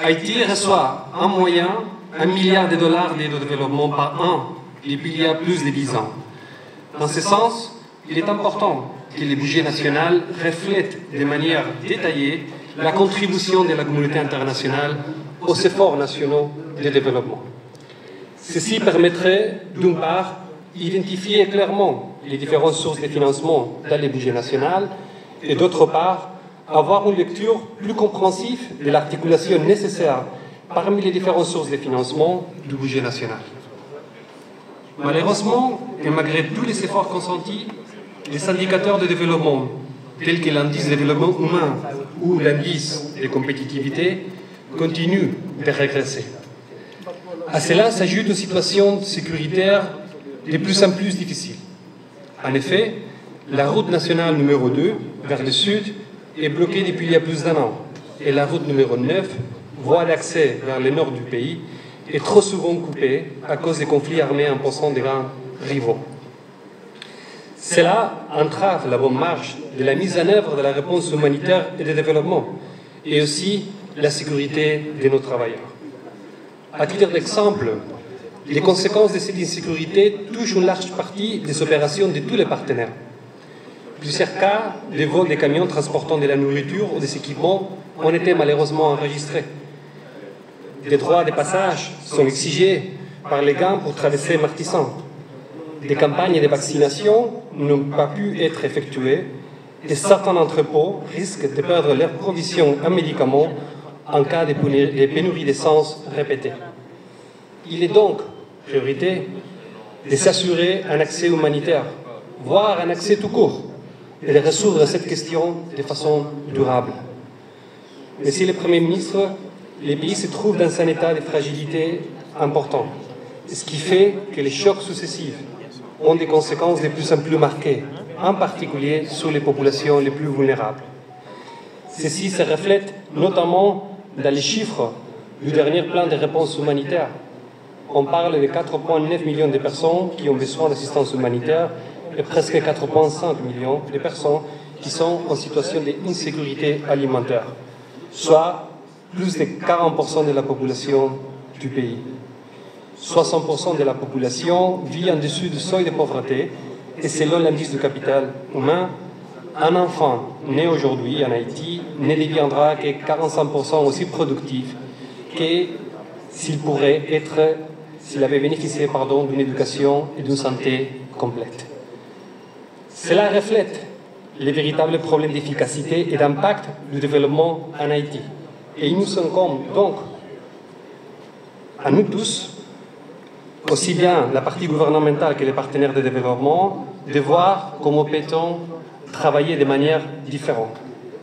Haïti reçoit en moyenne 1 milliard de dollars d'aide au développement par an depuis il y a plus de 10 ans. Dans ce sens, il est important que le budget national reflète de manière détaillée la contribution de la communauté internationale aux efforts nationaux de développement. Ceci permettrait, d'une part, d'identifier clairement les différentes sources de financement dans le budget national et, d'autre part, avoir une lecture plus compréhensive de l'articulation nécessaire parmi les différentes sources de financement du budget national. Malheureusement, et malgré tous les efforts consentis, les indicateurs de développement, tels que l'indice de développement humain ou l'indice de compétitivité, continuent de régresser. À cela s'ajoute une situation sécuritaire de plus en plus difficile. En effet, la route nationale numéro 2, vers le sud, est bloquée depuis il y a plus d'un an, et la route numéro 9, voie d'accès vers le nord du pays, est trop souvent coupée à cause des conflits armés imposant des grands rivaux. Cela entrave la bonne marche de la mise en œuvre de la réponse humanitaire et de développement, et aussi la sécurité de nos travailleurs. À titre d'exemple, les conséquences de cette insécurité touchent une large partie des opérations de tous les partenaires. Plusieurs cas de vols de camions transportant de la nourriture ou des équipements ont été malheureusement enregistrés. Des droits de passage sont exigés par les gangs pour traverser Martissan. Des campagnes de vaccination n'ont pas pu être effectuées et certains entrepôts risquent de perdre leurs provisions en médicaments en cas de pénurie d'essence répétée. Il est donc priorité de s'assurer un accès humanitaire, voire un accès tout court, et de résoudre cette question de façon durable. Monsieur le Premier ministre, le pays se trouve dans un état de fragilité important, ce qui fait que les chocs successifs ont des conséquences de plus en plus marquées, en particulier sur les populations les plus vulnérables. Ceci se reflète notamment dans les chiffres du dernier plan de réponse humanitaire. On parle de 4,9 millions de personnes qui ont besoin d'assistance humanitaire et presque 4,5 millions de personnes qui sont en situation d'insécurité alimentaire, soit plus de 40% de la population du pays. 60% de la population vit en dessous du seuil de pauvreté et selon l'indice du capital humain, un enfant né aujourd'hui en Haïti ne deviendra que 45% aussi productif que s'il avait bénéficié d'une éducation et d'une santé complète. Cela reflète les véritables problèmes d'efficacité et d'impact du développement en Haïti. Et il nous incombe donc, à nous tous, aussi bien la partie gouvernementale que les partenaires de développement, de voir comment peut-on travailler de manière différente.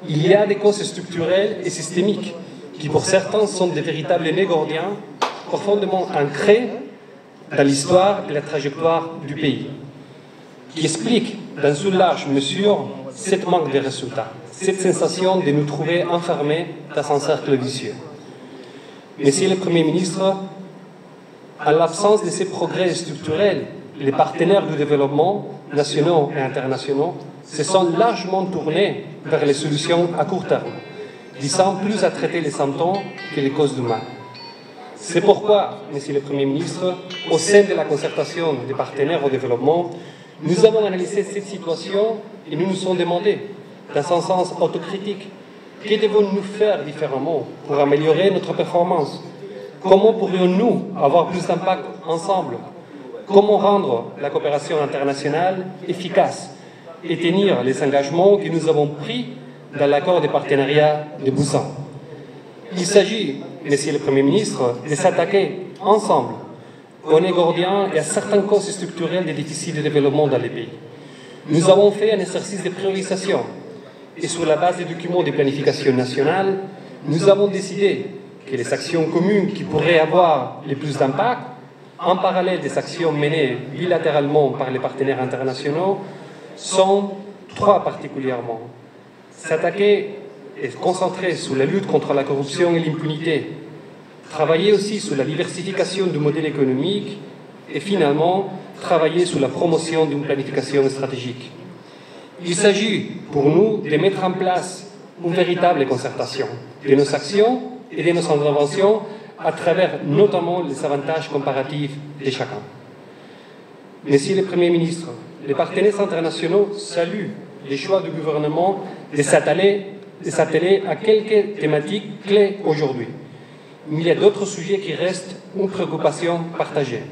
Il y a des causes structurelles et systémiques qui, pour certains, sont des véritables nœuds gordiens profondément ancrés dans l'histoire et la trajectoire du pays, qui expliquent dans une large mesure cette manque de résultats, cette sensation de nous trouver enfermés dans un cercle vicieux. Monsieur le Premier ministre, en l'absence de ces progrès structurels, les partenaires du développement, nationaux et internationaux, se sont largement tournés vers les solutions à court terme, visant plus à traiter les symptômes que les causes du mal. C'est pourquoi, Monsieur le Premier ministre, au sein de la concertation des partenaires au développement, nous avons analysé cette situation et nous nous sommes demandé, dans un sens autocritique, que devons-nous faire différemment pour améliorer notre performance? Comment pourrions-nous avoir plus d'impact ensemble? Comment rendre la coopération internationale efficace et tenir les engagements que nous avons pris dans l'accord de partenariat de Busan? Il s'agit, Monsieur le Premier ministre, de s'attaquer ensemble aux nœuds gordiens et à certaines causes structurelles des déficits de développement dans les pays. Nous avons fait un exercice de priorisation et sur la base des documents de planification nationale, nous avons décidé que les actions communes qui pourraient avoir le plus d'impact, en parallèle des actions menées bilatéralement par les partenaires internationaux, sont trois particulièrement. S'attaquer et se concentrer sur la lutte contre la corruption et l'impunité, travailler aussi sur la diversification du modèle économique et finalement travailler sur la promotion d'une planification stratégique. Il s'agit pour nous de mettre en place une véritable concertation de nos actions et de nos interventions à travers notamment les avantages comparatifs de chacun. Monsieur le Premier ministre, les partenaires internationaux saluent les choix du gouvernement de s'atteler à quelques thématiques clés aujourd'hui. Mais il y a d'autres sujets qui restent une préoccupation partagée.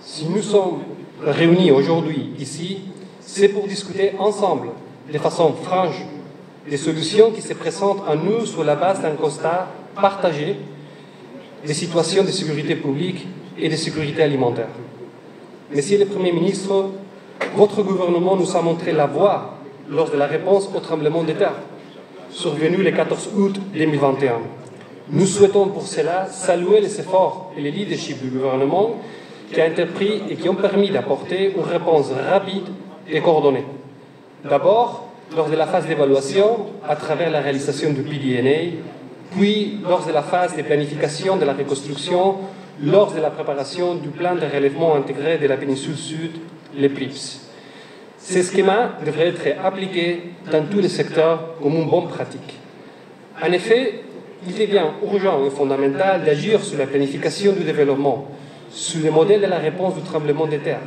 Si nous sommes réunis aujourd'hui ici, c'est pour discuter ensemble, de façon franche, des solutions qui se présentent à nous sur la base d'un constat partagé des situations de sécurité publique et de sécurité alimentaire. Monsieur le Premier ministre, votre gouvernement nous a montré la voie lors de la réponse au tremblement de terre, survenu le 14 août 2021. Nous souhaitons pour cela saluer les efforts et le leadership du gouvernement qui a été pris et qui ont permis d'apporter une réponse rapide et coordonnée. D'abord, lors de la phase d'évaluation, à travers la réalisation du PDNA, puis lors de la phase de planification de la reconstruction, lors de la préparation du plan de relèvement intégré de la péninsule Sud, les PLIPS. Ces schémas devraient être appliqués dans tous les secteurs comme une bonne pratique. En effet, il devient urgent et fondamental d'agir sur la planification du développement, sur le modèle de la réponse du tremblement de terre,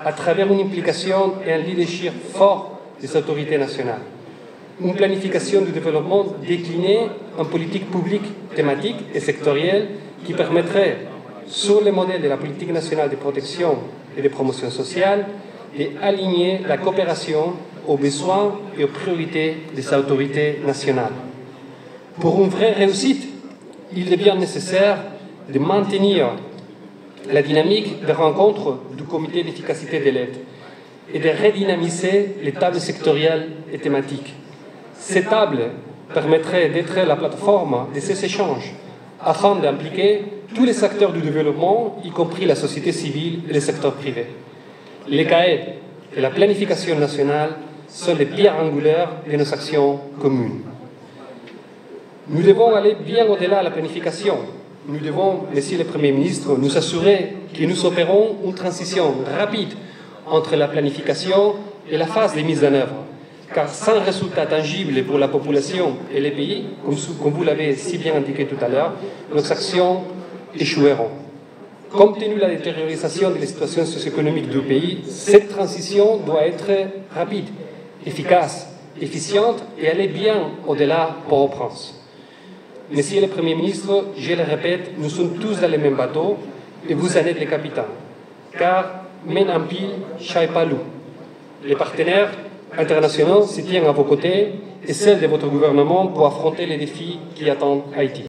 à travers une implication et un leadership fort des autorités nationales. Une planification du développement déclinée en politique publique thématique et sectorielle qui permettrait, sur le modèle de la politique nationale de protection et de promotion sociale, d'aligner la coopération aux besoins et aux priorités des autorités nationales. Pour une vraie réussite, il devient nécessaire de maintenir la dynamique des rencontres du comité d'efficacité de l'aide et de redynamiser les tables sectorielles et thématiques. Ces tables permettraient d'être la plateforme de ces échanges afin d'impliquer tous les acteurs du développement, y compris la société civile et le secteur privé. Les CAED et la planification nationale sont les pierres angulaires de nos actions communes. Nous devons aller bien au-delà de la planification. Nous devons, Monsieur le Premier ministre, nous assurer que nous opérons une transition rapide entre la planification et la phase de mise en œuvre. Car sans résultat tangible pour la population et les pays, comme vous l'avez si bien indiqué tout à l'heure, nos actions échoueront. Compte tenu de la détérioration de la situation socio-économique du pays, cette transition doit être rapide, efficace, efficiente et aller bien au-delà Port-au-Prince. Monsieur le Premier ministre, je le répète, nous sommes tous dans le même bateau et vous en êtes les capitaines. Car men en pile, chai pas loup. Les partenaires internationaux se tiennent à vos côtés et celles de votre gouvernement pour affronter les défis qui attendent Haïti.